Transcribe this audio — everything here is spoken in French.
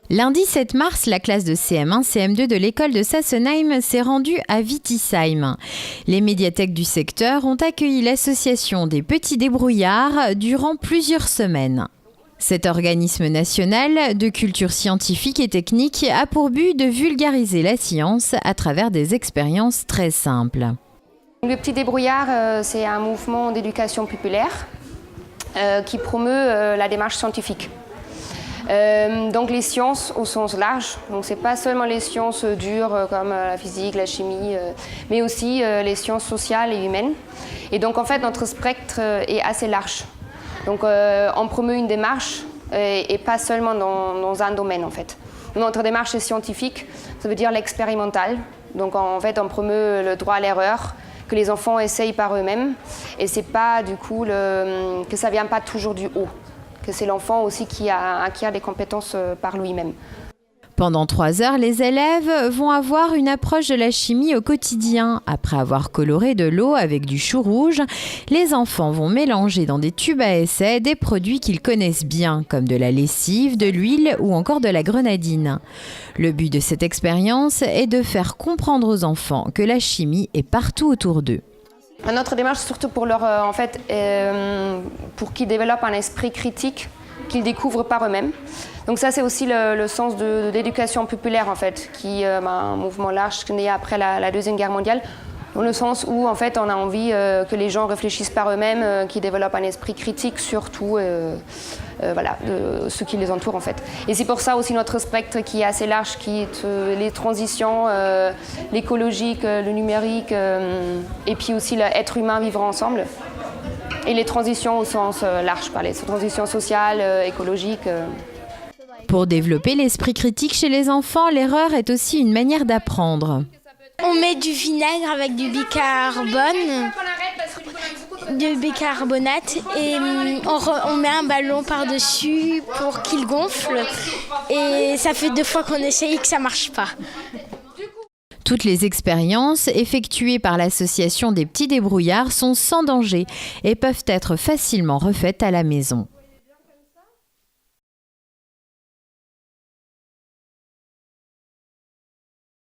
Lundi 7 mars, la classe de CM1, CM2 de l'école de Sassenheim s'est rendue à Wittisheim. Les médiathèques du secteur ont accueilli l'association des petits débrouillards durant plusieurs semaines. Cet organisme national de culture scientifique et technique a pour but de vulgariser la science à travers des expériences très simples. Le Petit Débrouillard, c'est un mouvement d'éducation populaire qui promeut la démarche scientifique. Donc les sciences au sens large, donc c'est pas seulement les sciences dures comme la physique, la chimie, mais aussi les sciences sociales et humaines. Et donc en fait notre spectre est assez large. Donc on promeut une démarche et pas seulement dans un domaine en fait. Notre démarche est scientifique, ça veut dire l'expérimental. Donc en fait on promeut le droit à l'erreur, que les enfants essayent par eux-mêmes et c'est pas du coup que ça vient pas toujours du haut. Que c'est l'enfant aussi qui acquiert des compétences par lui-même. Pendant 3 heures, les élèves vont avoir une approche de la chimie au quotidien. Après avoir coloré de l'eau avec du chou rouge, les enfants vont mélanger dans des tubes à essai des produits qu'ils connaissent bien, comme de la lessive, de l'huile ou encore de la grenadine. Le but de cette expérience est de faire comprendre aux enfants que la chimie est partout autour d'eux. Notre démarche, surtout pour pour qu'ils développent un esprit critique, qu'ils découvrent par eux-mêmes. Donc ça, c'est aussi le sens de l'éducation populaire, en fait, qui est un mouvement large né après la Deuxième Guerre mondiale, dans le sens où, en fait, on a envie que les gens réfléchissent par eux-mêmes, qu'ils développent un esprit critique, surtout de ceux qui les entourent, en fait. Et c'est pour ça aussi notre spectre qui est assez large, qui est les transitions, l'écologique, le numérique, et puis aussi l'être humain vivre ensemble. Et les transitions au sens large, les transitions sociales, écologiques. Pour développer l'esprit critique chez les enfants, l'erreur est aussi une manière d'apprendre. On met du vinaigre avec du bicarbonate et on met un ballon par-dessus pour qu'il gonfle. Et ça fait 2 fois qu'on essaye et que ça ne marche pas. Toutes les expériences effectuées par l'association des petits débrouillards sont sans danger et peuvent être facilement refaites à la maison.